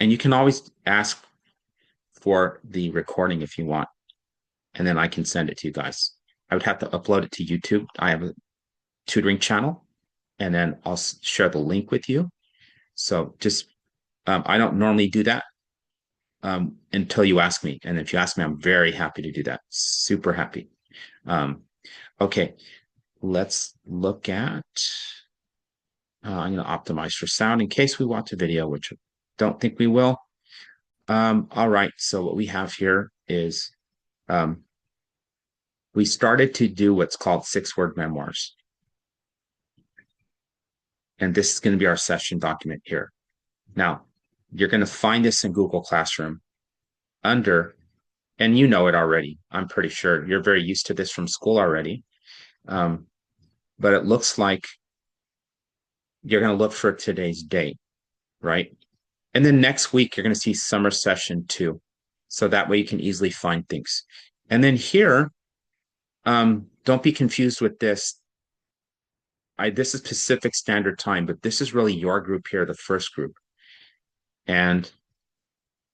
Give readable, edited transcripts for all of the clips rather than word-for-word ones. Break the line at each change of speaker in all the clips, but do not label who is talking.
And you can always ask for the recording if you want, and then I can send it to you guys. I would have to upload it to YouTube. I have a tutoring channel, and then I'll share the link with you. So just, I don't normally do that until you ask me. And if you ask me, I'm very happy to do that. Super happy. Um, okay, let's look at, I'm going to optimize for sound in case we watch a video, which I don't think we will. All right, so what we have here is um, we started to do what's called 6-word memoirs. And this is going to be our session document here. Now, you're going to find this in Google Classroom under, and you know it already. I'm pretty sure you're very used to this from school already. Um, but it looks like you're going to look for today's date, right? And then next week, you're going to see summer session 2. So that way you can easily find things. And then here, don't be confused with this. This is Pacific Standard Time, but this is really your group here, the first group. And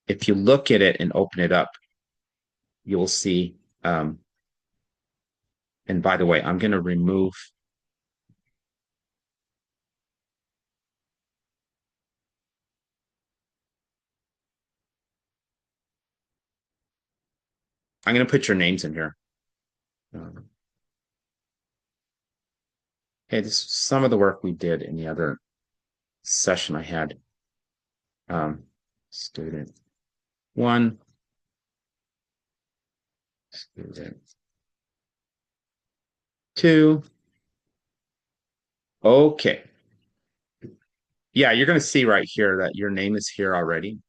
if you look at it and open it up, you will see, and by the way, I'm going to remove, I'm going to put your names in here. Okay, this is some of the work we did in the other session I had. Student 1, student 2. Okay. Yeah, you're going to see right here that your name is here already.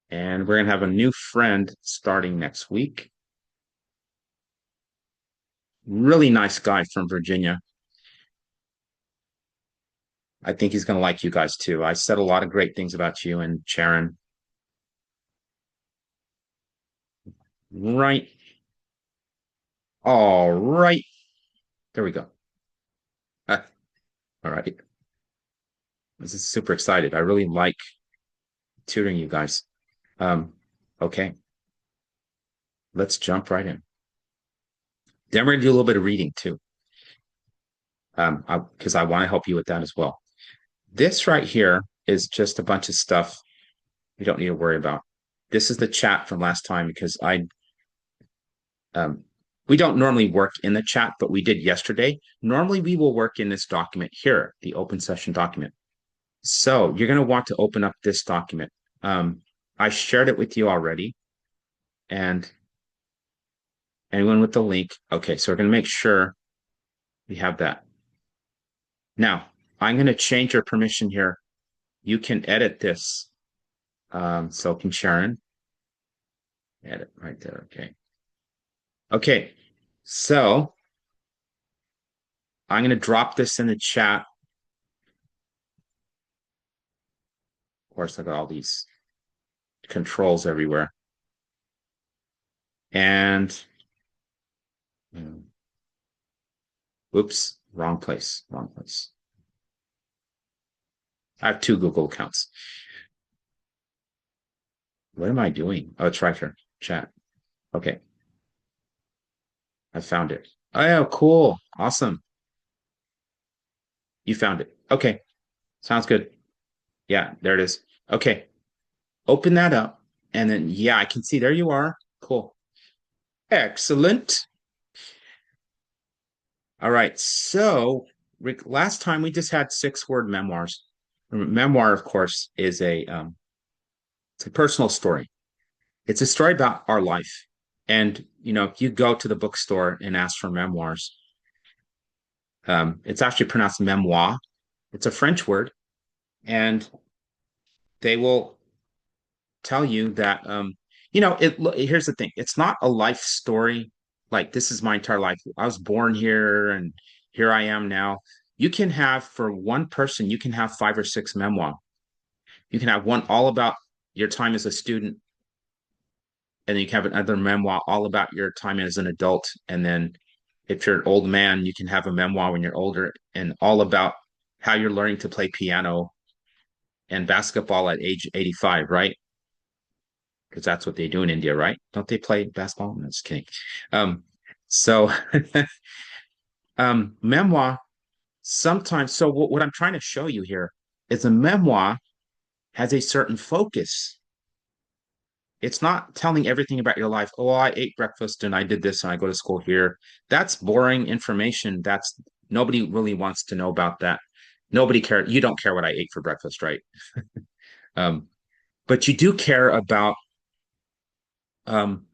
And we're going to have a new friend starting next week. Really nice guy from Virginia. I think he's going to like you guys too. I said a lot of great things about you and Sharon. Right. All right. There we go. All right. This is super excited. I really like tutoring you guys. Okay. Let's jump right in. Then we're gonna do a little bit of reading too. Because I want to help you with that as well. This right here is just a bunch of stuff you don't need to worry about. This is the chat from last time because we don't normally work in the chat, but we did yesterday. Normally we will work in this document here, the open session document. So you're going to want to open up this document. I shared it with you already. And anyone with the link. Okay, so we're going to make sure we have that. Now, I'm going to change your permission here. You can edit this. So can Sharon. Edit right there. Okay. Okay. So I'm going to drop this in the chat. Of course, I got all these controls everywhere. And oops, wrong place. Wrong place. I have 2 Google accounts. What am I doing? Oh, it's right here. Chat. Okay. I found it. Oh, cool. Awesome. You found it. Okay. Sounds good. Yeah, there it is. Okay. Open that up. And then, yeah, I can see there you are. Cool. Excellent. All right. So, Rick, last time we just had 6-word memoirs. Memoir, of course, is it's a personal story. It's a story about our life. And, if you go to the bookstore and ask for memoirs, it's actually pronounced memoir. It's a French word. And they will tell you that here's the thing. It's not a life story like this is my entire life. I was born here and here I am now. You can have, for one person, you can have 5 or 6 memoir. You can have one all about your time as a student, and then you can have another memoir all about your time as an adult. And then if you're an old man, you can have a memoir when you're older and all about how you're learning to play piano and basketball at age 85, right? Because that's what they do in India, right? Don't they play basketball? No, just kidding. Um, so memoir sometimes, so what I'm trying to show you here is a memoir has a certain focus. It's not telling everything about your life. Oh, I ate breakfast and I did this and I go to school here. That's boring information. That's nobody really wants to know about that. Nobody cares. You don't care what I ate for breakfast, right? Um, but you do care about um,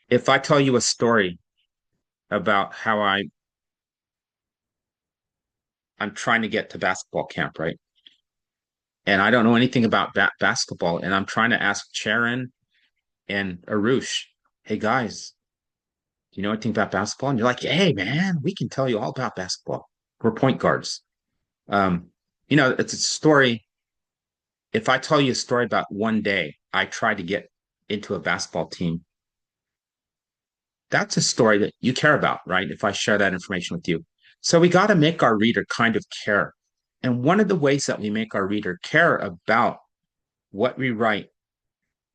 if I tell you a story about how I'm trying to get to basketball camp, right? And I don't know anything about basketball, and I'm trying to ask Sharon and Arush, hey guys, do you know anything about basketball? And you're like, hey man, we can tell you all about basketball. We're point guards. Um, it's a story. If I tell you a story about one day I tried to get into a basketball team, that's a story that you care about, right? If I share that information with you. So we got to make our reader kind of care. And one of the ways that we make our reader care about what we write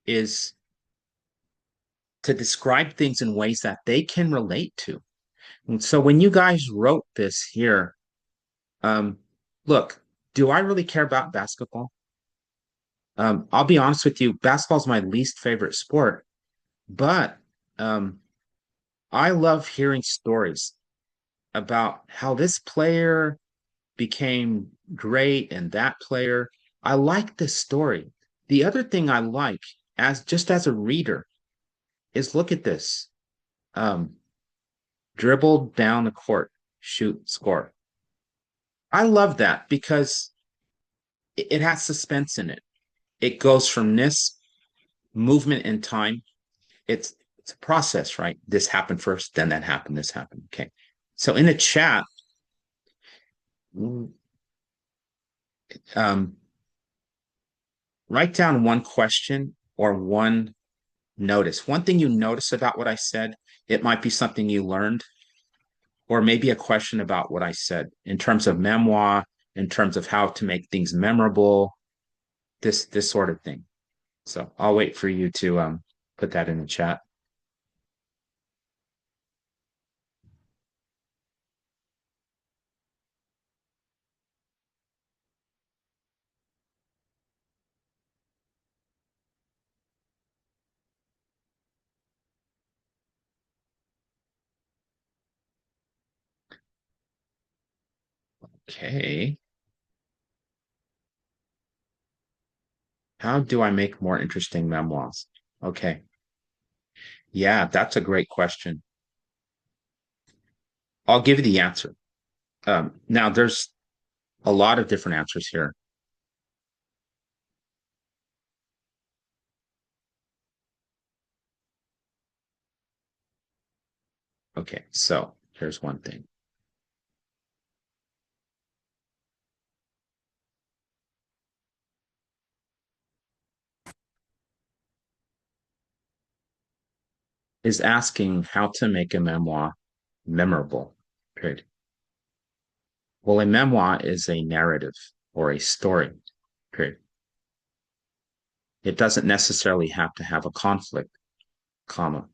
is to describe things in ways that they can relate to. And so when you guys wrote this here, um, look, do I really care about basketball? I'll be honest with you, basketball is my least favorite sport, but um, I love hearing stories about how this player became great and that player. I like this story. The other thing I like as just as a reader is look at this. Um, Dribble down the court, shoot, score. I love that because it has suspense in it. It goes from this movement in time. It's a process, right? This happened first, then that happened, this happened. Okay. So in the chat, um, write down one question or one notice. One thing you notice about what I said, it might be something you learned, or maybe a question about what I said in terms of memoir, in terms of how to make things memorable, this sort of thing. So I'll wait for you to put that in the chat. Okay. How do I make more interesting memoirs? Okay. Yeah, that's a great question. I'll give you the answer. Now, there's a lot of different answers here. Okay, so here's one thing is asking how to make a memoir memorable, period. Well, a memoir is a narrative or a story, period. It doesn't necessarily have to have a conflict, comma,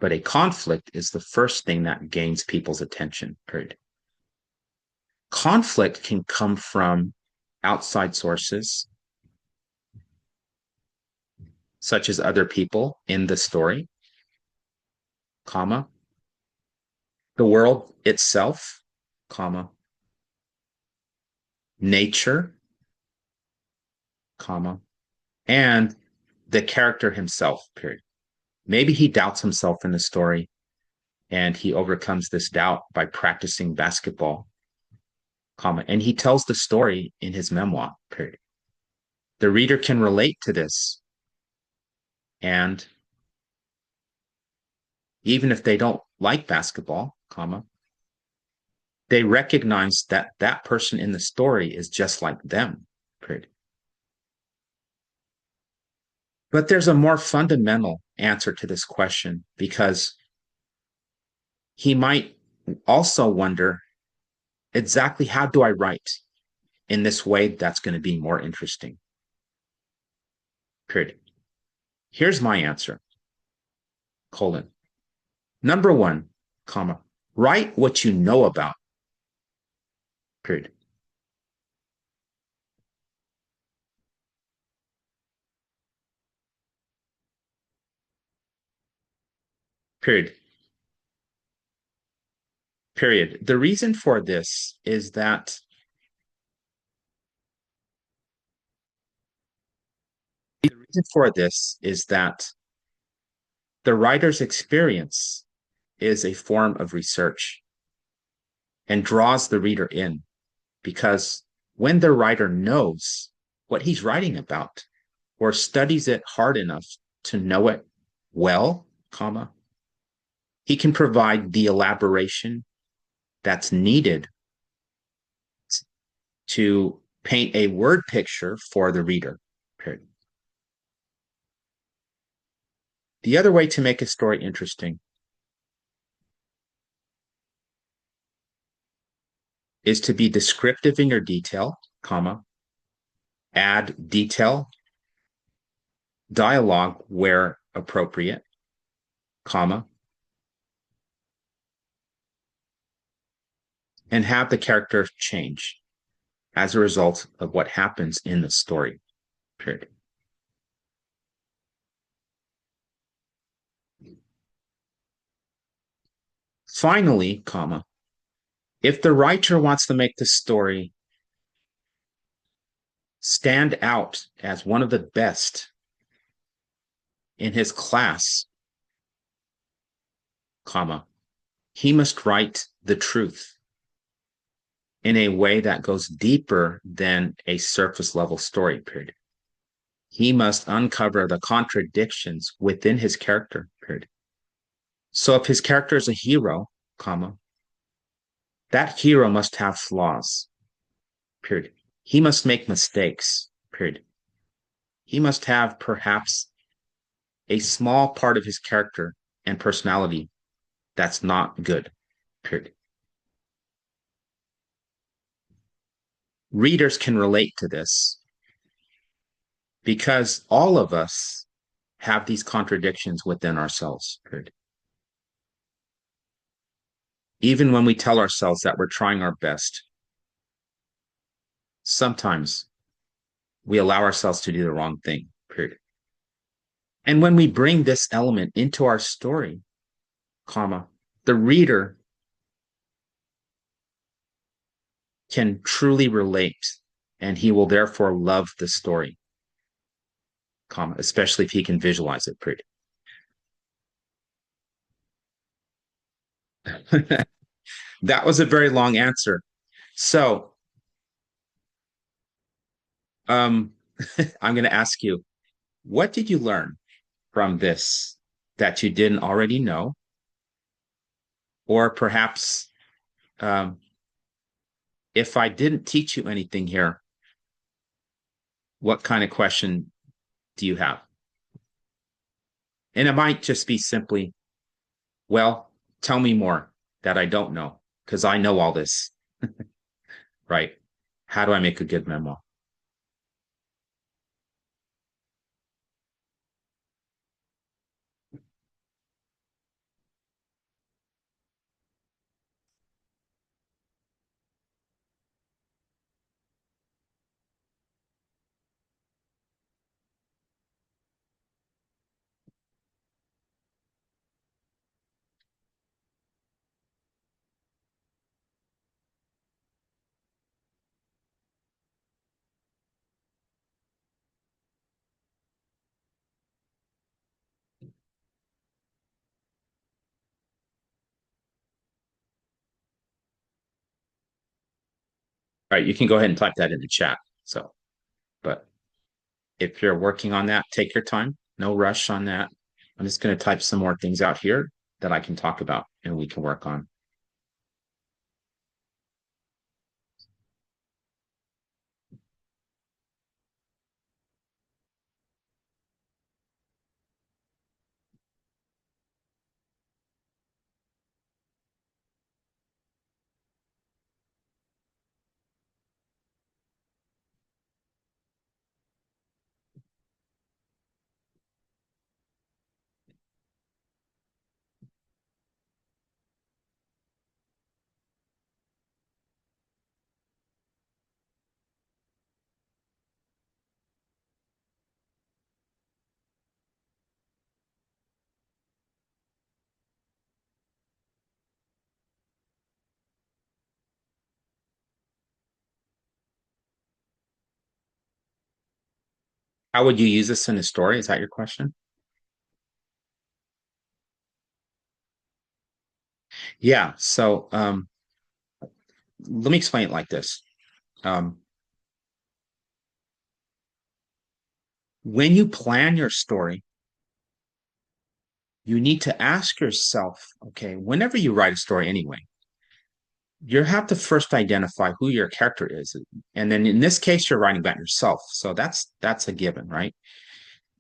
but a conflict is the first thing that gains people's attention, period. Conflict can come from outside sources, such as other people in the story, comma, the world itself, comma, nature, comma, and the character himself, period. Maybe he doubts himself in the story and he overcomes this doubt by practicing basketball, comma, and he tells the story in his memoir, period. The reader can relate to this, and even if they don't like basketball, comma, they recognize that that person in the story is just like them, period. But there's a more fundamental answer to this question because he might also wonder exactly how do I write in this way that's going to be more interesting? Period. Here's my answer, colon. Number one, comma, write what you know about, period. Period. Period. The reason for this is that the reason for this is that the writer's experience is a form of research and draws the reader in because when the writer knows what he's writing about or studies it hard enough to know it well, comma, he can provide the elaboration that's needed to paint a word picture for the reader. Period. The other way to make a story interesting is to be descriptive in your detail, comma, add detail, dialogue where appropriate, comma, and have the character change as a result of what happens in the story. Period. Finally, comma, if the writer wants to make the story stand out as one of the best in his class, comma, he must write the truth in a way that goes deeper than a surface level story, period. He must uncover the contradictions within his character, period. So if his character is a hero, comma, that hero must have flaws, period. He must make mistakes, period. He must have perhaps a small part of his character and personality that's not good, period. Readers can relate to this because all of us have these contradictions within ourselves, period. Even when we tell ourselves that we're trying our best, sometimes we allow ourselves to do the wrong thing, period. And when we bring this element into our story, comma, the reader can truly relate and he will therefore love the story, comma, especially if he can visualize it, period. That was a very long answer. So, um, I'm going to ask you, what did you learn from this that you didn't already know? Or perhaps, um, if I didn't teach you anything here, what kind of question do you have? And it might just be simply, well, tell me more that I don't know, because I know all this, right? How do I make a good memo? All right, you can go ahead and type that in the chat. So, but if you're working on that, take your time. No rush on that. I'm just going to type some more things out here that I can talk about and we can work on. How would you use this in a story? Is that your question? Yeah. So let me explain it like this. Um, when you plan your story, you need to ask yourself, okay, whenever you write a story anyway, you have to first identify who your character is. And then in this case, you're writing about yourself. So that's a given, right?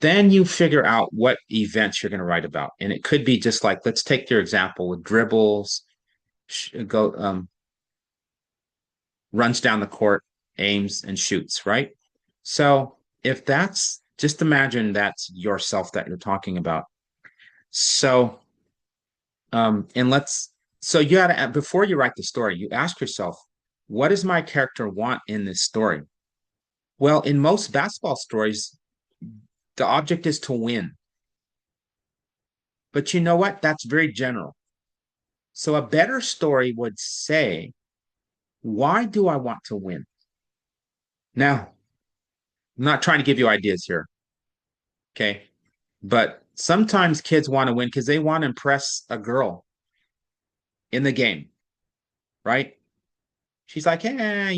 Then you figure out what events you're going to write about. And it could be just like, let's take your example with dribbles, go runs down the court, aims and shoots, right? So if that's just imagine that's yourself that you're talking about. So and let's so you gotta before you write the story, you ask yourself, what does my character want in this story? Well, in most basketball stories, the object is to win. But you know what? That's very general. So a better story would say, why do I want to win? Now, I'm not trying to give you ideas here, okay? But sometimes kids want to win because they want to impress a girl in the game, right? She's like, hey,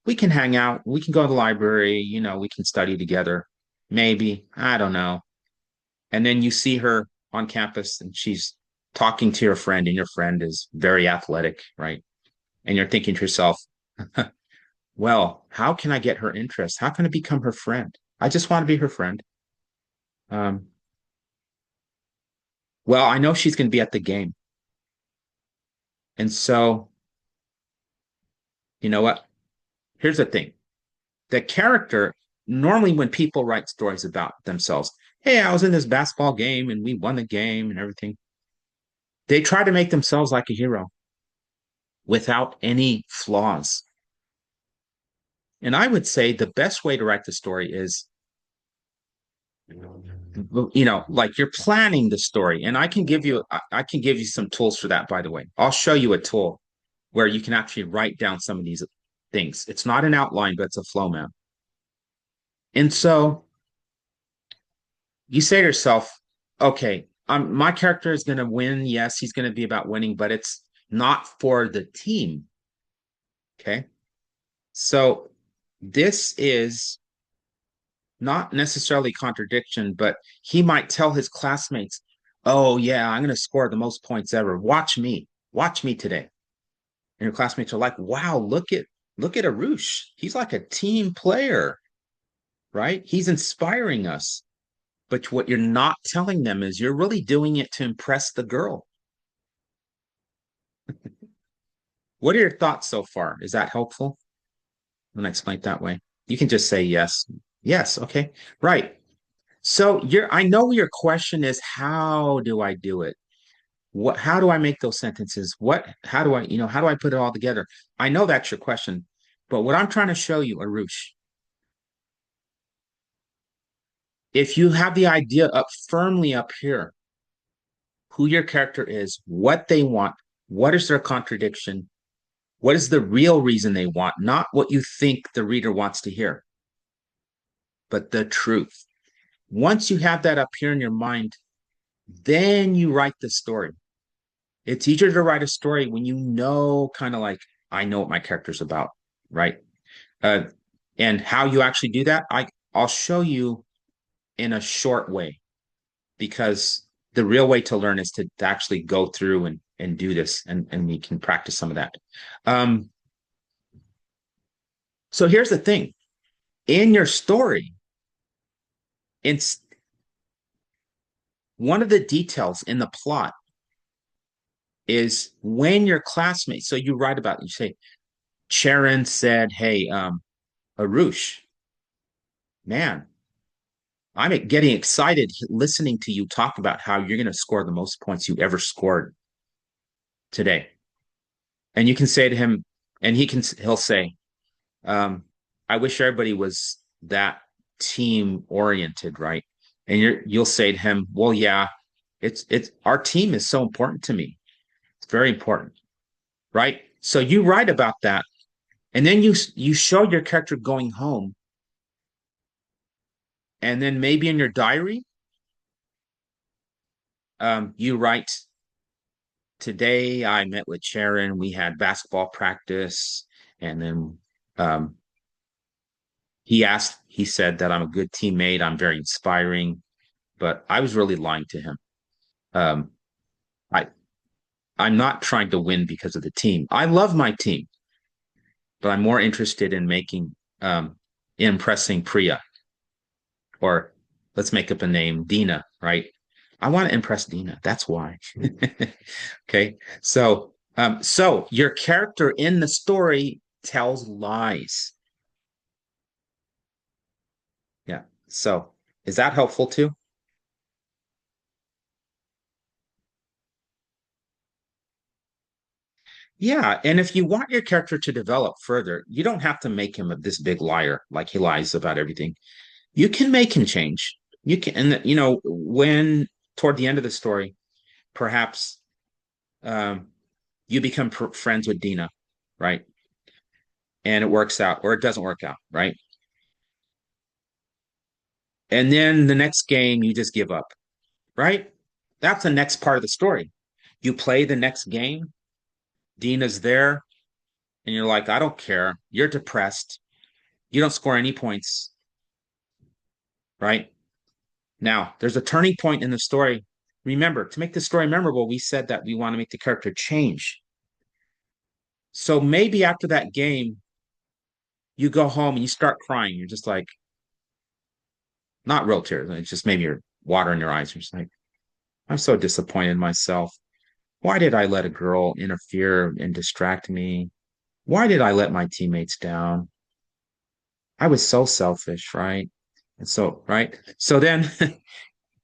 we can hang out. We can go to the library. We can study together. Maybe. I don't know. And then you see her on campus and she's talking to your friend, and your friend is very athletic, right? And you're thinking to yourself, well, how can I get her interest? How can I become her friend? I just want to be her friend. Um, well, I know she's going to be at the game. And so, you know what? Here's the thing. The character, normally when people write stories about themselves, hey, I was in this basketball game and we won the game and everything, they try to make themselves like a hero without any flaws. And I would say the best way to write the story is, like you're planning the story. And I can give you some tools for that, by the way. I'll show you a tool where you can actually write down some of these things. It's not an outline, but it's a flow map. And so you say to yourself, okay, my character is going to win. Yes, he's going to be about winning, but it's not for the team. Okay. So this is not necessarily contradiction, but he might tell his classmates, oh, yeah, I'm going to score the most points ever. Watch me today. And your classmates are like, wow, look at Arush. He's like a team player, right? He's inspiring us. But what you're not telling them is you're really doing it to impress the girl. What are your thoughts so far? Is that helpful when I explain it that way? You can just say yes. Yes, okay. Right. So I know your question is, how do I do it? How do I make those sentences? How do I put it all together? I know that's your question, but what I'm trying to show you, Arush, if you have the idea up firmly up here, who your character is, what they want, what is their contradiction, what is the real reason they want, not what you think the reader wants to hear, but the truth. Once you have that up here in your mind, then you write the story. It's easier to write a story when you know, kind of like, I know what my character's about, right? Uh, and how you actually do that, I'll show you in a short way, because the real way to learn is to actually go through and do this, and we can practice some of that. Um, so here's the thing. In your story, it's one of the details in the plot is when your classmates, so you write about it, you say, Sharon said, hey, Arush, man, I'm getting excited listening to you talk about how you're going to score the most points you ever scored today. And you can say to him, and he'll say, I wish everybody was that team oriented, right? And you'll say to him, well, yeah, it's our team is so important to me. It's very important, right? So you write about that, and then you show your character going home And then maybe in your diary, you write, today I met with Sharon, we had basketball practice, and then um, he said that I'm a good teammate, I'm very inspiring, but I was really lying to him. Um, I I'm not trying to win because of the team. I love my team, but I'm more interested in impressing Priya, or let's make up a name, Dina, right? I want to impress Dina. That's why. Okay. So your character in the story tells lies. Yeah. So is that helpful too? Yeah. And if you want your character to develop further, you don't have to make him this big liar, like he lies about everything. You can make him change. You can, and when toward the end of the story, perhaps um, you become friends with Dina, right? And it works out, or it doesn't work out, right? And then the next game, you just give up, right? That's the next part of the story. You play the next game, Dina's there, and you're like, I don't care. You're depressed. You don't score any points, right? Now, there's a turning point in the story. Remember, to make the story memorable, we said that we want to make the character change. So maybe after that game, you go home and you start crying. You're just like, not real tears. It's just maybe your water in your eyes. You're just like, I'm so disappointed in myself. Why did I let a girl interfere and distract me? Why did I let my teammates down? I was so selfish, right? And so, right? So then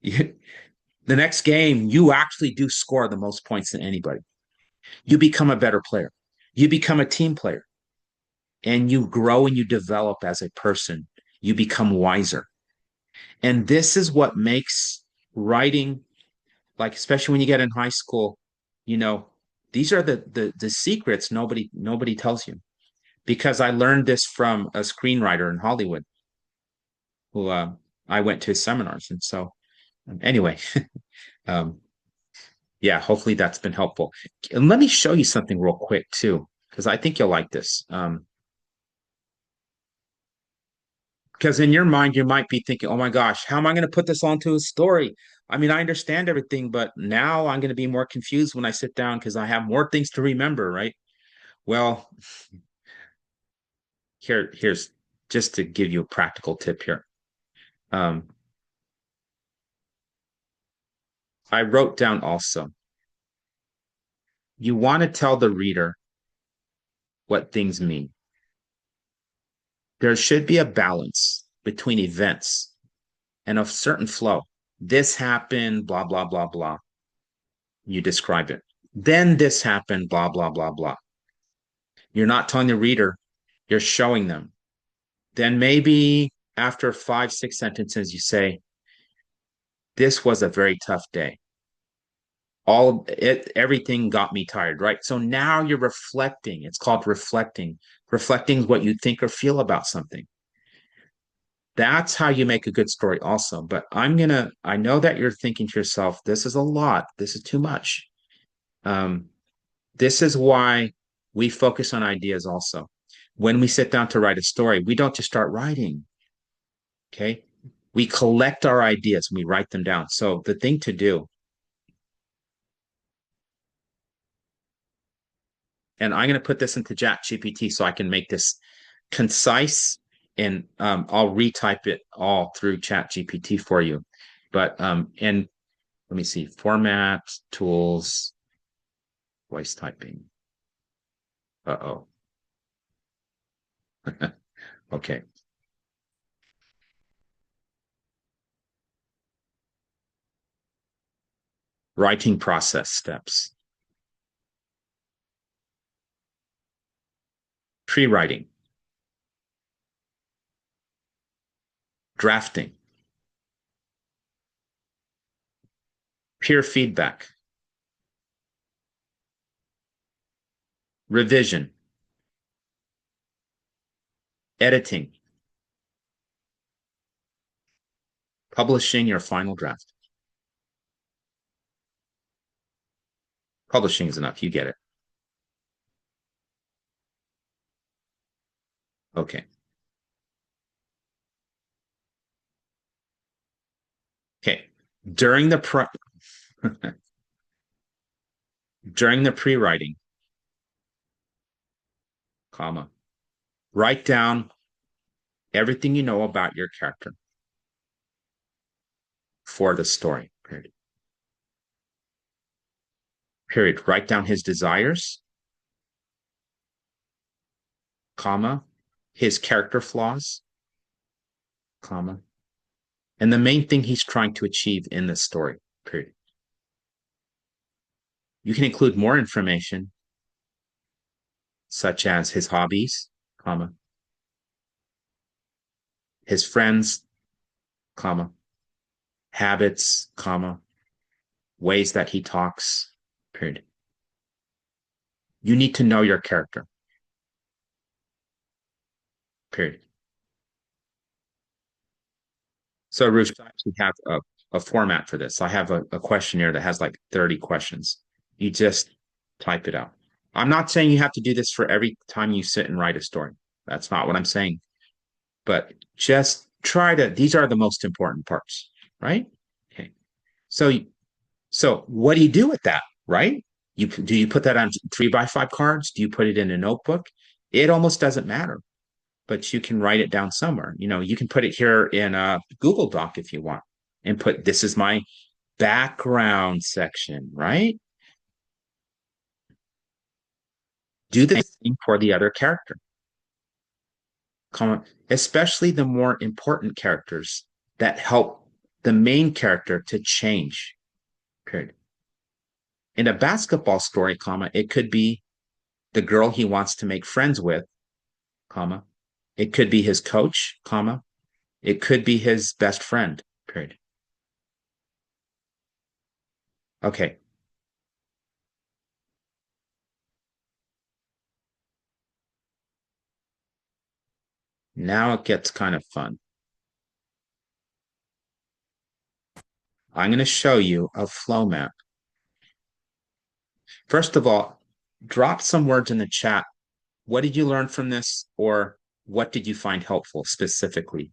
you, the next game, you actually do score the most points than anybody. You become a better player. You become a team player and you grow and you develop as a person. You become wiser. And this is what makes writing, like, especially when you get in high school, you know, these are the secrets nobody tells you. Because I learned this from a screenwriter in Hollywood who I went to his seminars. And so, anyway, um, yeah, hopefully that's been helpful. And let me show you something real quick too, because I think you'll like this. Because in your mind, you might be thinking, oh my gosh, how am I going to put this onto a story? I mean, I understand everything, but now I'm going to be more confused when I sit down because I have more things to remember, right? Well, here's just to give you a practical tip here. Um, I wrote down also, you want to tell the reader what things mean. There should be a balance between events and a certain flow. This happened, blah, blah, blah, blah. You describe it. Then this happened, blah, blah, blah, blah. You're not telling the reader, you're showing them. Then maybe after five, six sentences, you say, this was a very tough day. Everything got me tired, right? So now you're reflecting. It's called reflecting. Reflecting is what you think or feel about something. That's how you make a good story also. But I know that you're thinking to yourself, this is a lot. This is too much. Um, this is why we focus on ideas also. When we sit down to write a story, we don't just start writing. Okay. We collect our ideas and we write them down. So the thing to do, and I'm going to put this into Chat GPT so I can make this concise, and I'll retype it all through Chat GPT for you. But and let me see, format, tools, voice typing. Uh-oh. Okay. Writing process steps. Pre-writing, drafting, peer feedback, revision, editing, Publishing your final draft. Publishing is enough. You get it. Okay. Okay. During the pre during the pre-writing, comma, write down everything you know about your character for the story. Period. Period. Write down his desires, comma, his character flaws, comma, and the main thing he's trying to achieve in the story. Period. You can include more information, such as his hobbies, comma, his friends, comma, habits, comma, ways that he talks, period. You need to know your character, period. So, Ruth, I actually have a format for this. I have a questionnaire that has like 30 questions. You just type it out. I'm not saying you have to do this for every time you sit and write a story. That's not what I'm saying. But just try to, these are the most important parts, right? Okay. So, so what do you do with that, right? Do you put that on 3x5 cards? Do you put it in a notebook? It almost doesn't matter, but you can write it down somewhere. You know, you can put it here in a Google Doc if you want and put this is my background section, right? Do the same for the other character, especially the more important characters that help the main character to change. Period. In a basketball story, comma, it could be the girl he wants to make friends with, comma. It could be his coach, comma. It could be his best friend, period. Okay. Now it gets kind of fun. I'm going to show you a flow map. First of all, drop some words in the chat. What did you learn from this? Or what did you find helpful specifically?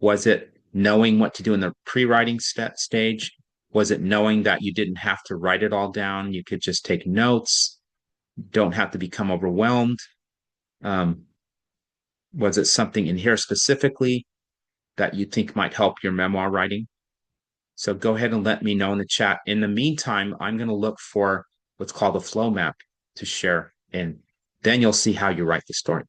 Was it knowing what to do in the pre-writing stage? Was it knowing that you didn't have to write it all down? You could just take notes, don't have to become overwhelmed. Um, was it something in here specifically that you think might help your memoir writing? So go ahead and let me know in the chat. In the meantime, I'm going to look for what's called a flow map to share, and then you'll see how you write the story.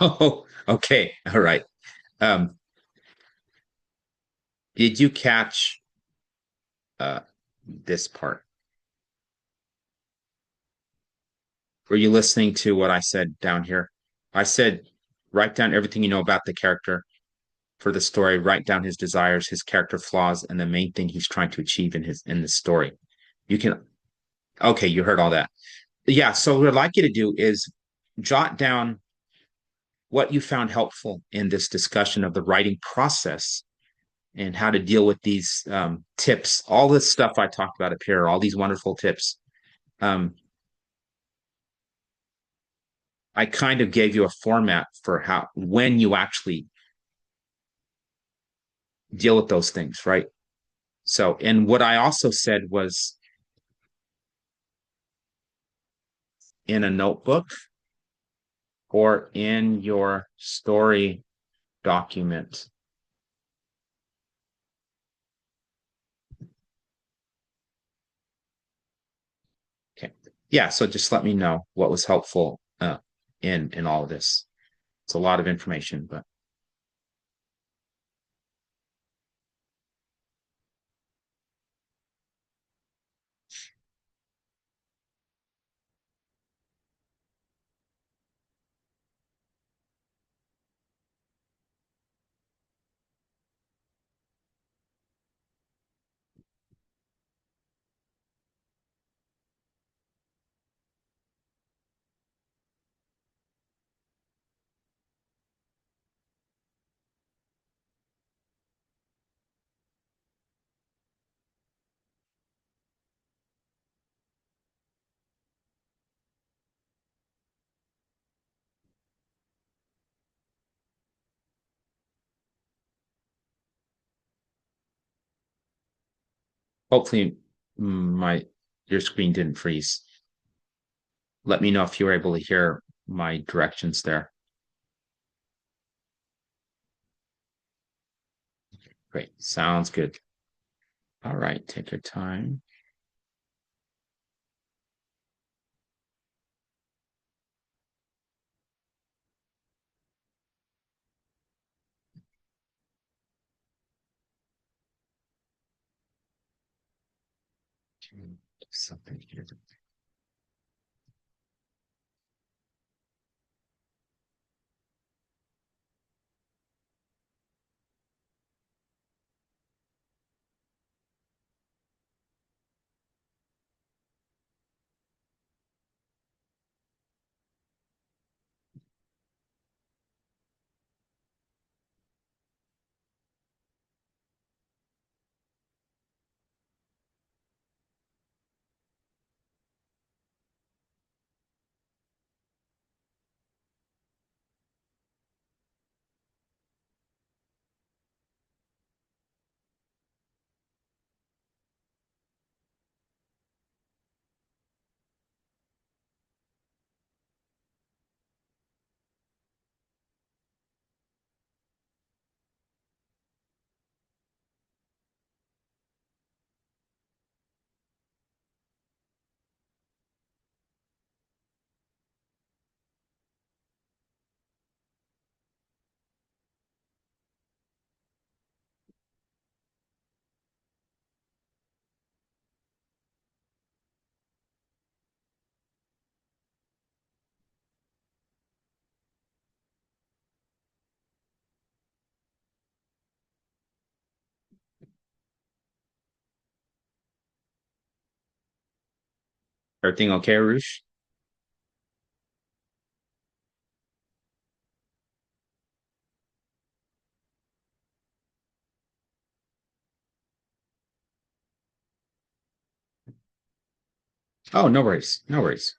Oh, okay. All right. Um, did you catch uh, this part? Were you listening to what I said down here? I said, write down everything you know about the character for the story, write down his desires, his character flaws, and the main thing he's trying to achieve in the story. You can, okay, you heard all that. Yeah, so what I'd like you to do is jot down what you found helpful in this discussion of the writing process and how to deal with these tips, all this stuff I talked about up here, all these wonderful tips. Um, I kind of gave you a format for how, when you actually deal with those things, right? So, and what I also said was in a notebook or in your story document. Okay. Yeah. So just let me know what was helpful in all of this. It's a lot of information, but Hopefully, my your screen didn't freeze. Let me know if you were able to hear my directions there. Great. Sounds good. All right. Take your time. Something here. Everything okay, Arush? Oh, no worries. No worries.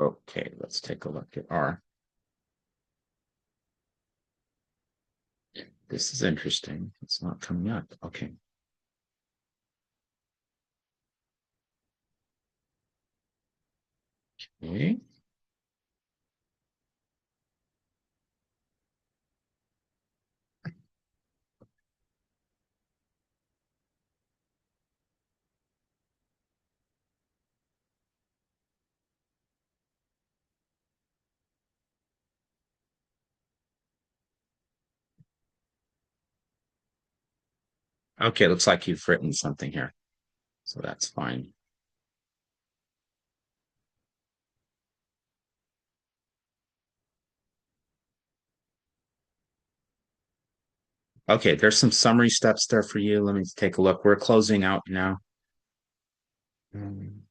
Okay, let's take a look at our. This is interesting. It's not coming up. Okay. Okay. Okay, looks like you've written something here. So that's fine. Okay, there's some summary steps there for you. Let me take a look. We're closing out now. Um,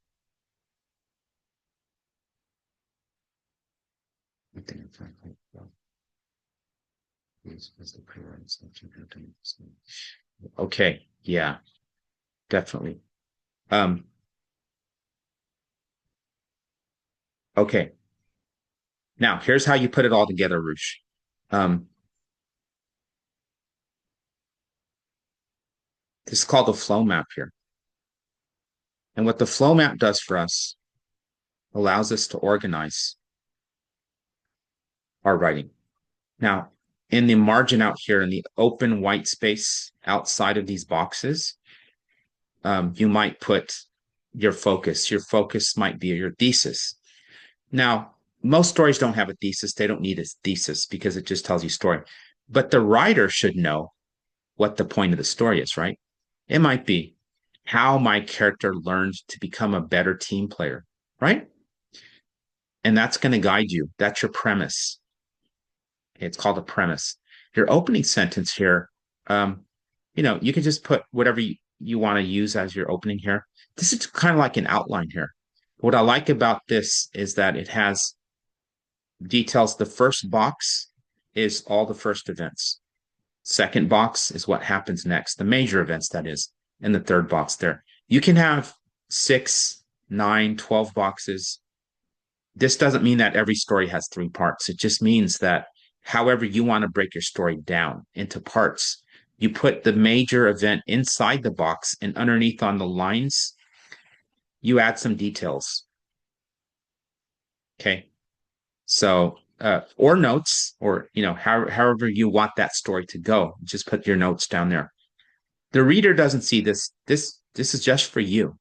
I think it's like, well, the pre-writing section. Okay, yeah, definitely. Um, okay. Now here's how you put it all together, Roosh. Um, this is called the flow map here. And what the flow map does for us allows us to organize our writing. Now, in the margin out here in the open white space outside of these boxes, you might put your focus. Your focus might be your thesis. Now, most stories don't have a thesis. They don't need a thesis because it just tells you story. But the writer should know what the point of the story is, right? It might be how my character learned to become a better team player, right? And that's going to guide you. That's your premise. It's called a premise. Your opening sentence here, um, you can just put whatever you want to use as your opening here. This is kind of like an outline here. What I like about this is that it has details. The first box is all the first events. Second box is what happens next, the major events, that is, and the third box there. You can have 6, 9, 12 boxes. This doesn't mean that every story has 3 parts. It just means that however you want to break your story down into parts, you put the major event inside the box, and underneath on the lines, you add some details. Okay. So, or notes, or, however you want that story to go, just put your notes down there. The reader doesn't see this. This is just for you.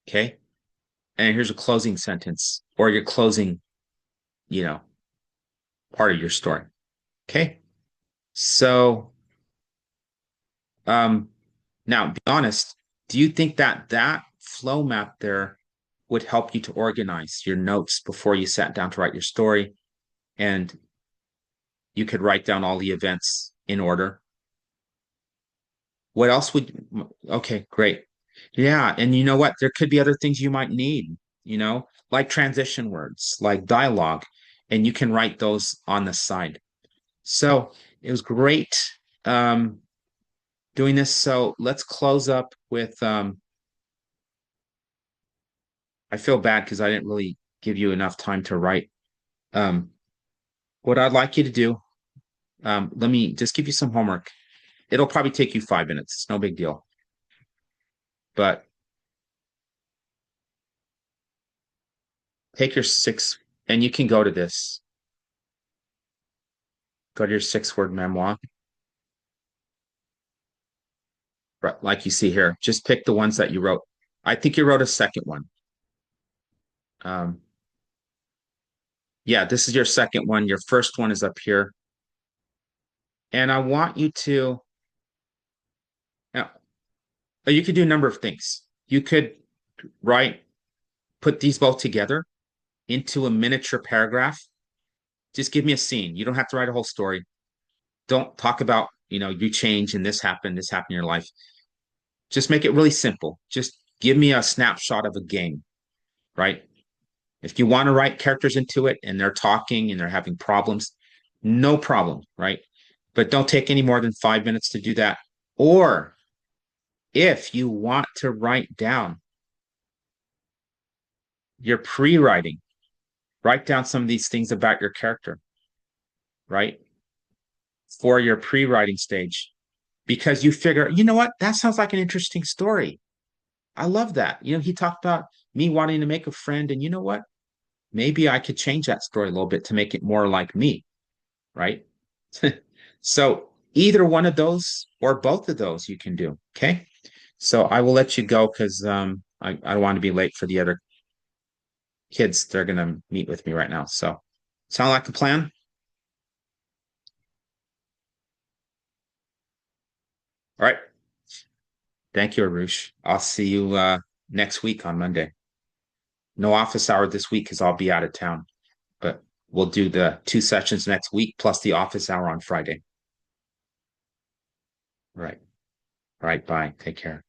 Okay. And here's a closing sentence or your closing, you know, part of your story. Okay. So, now be honest, do you think that that flow map there would help you to organize your notes before you sat down to write your story, and you could write down all the events in order? What else would, okay, great. Yeah. And you know what? There could be other things you might need, like transition words, like dialogue, and you can write those on the side. So it was great doing this. So let's close up with, I feel bad because I didn't really give you enough time to write. Um, what I'd like you to do, let me just give you some homework. It'll probably take you 5 minutes. It's no big deal. But take your 6, and you can go to this. Go to your 6-word memoir, right, like you see here. Just pick the ones that you wrote. I think you wrote a second one. Um, yeah, this is your second one. Your first one is up here. And I want you to, now, you could do a number of things. You could write, put these both together into a miniature paragraph. Just give me a scene. You don't have to write a whole story. Don't talk about, you change and this happened in your life. Just make it really simple. Just give me a snapshot of a game, right? If you want to write characters into it and they're talking and they're having problems, no problem, right? But don't take any more than 5 minutes to do that. Or if you want to write down your pre-writing, write down some of these things about your character, right? For your pre-writing stage, because you figure, you know what? That sounds like an interesting story. I love that. He talked about me wanting to make a friend, and you know what? Maybe I could change that story a little bit to make it more like me, right? So either one of those or both of those you can do. Okay. So I will let you go because I don't want to be late for the other kids. They're going to meet with me right now. So sound like a plan? All right. Thank you, Arush. I'll see you next week on Monday. No office hour this week because I'll be out of town, but we'll do the 2 sessions next week plus the office hour on Friday. All right. All right. Bye. Take care.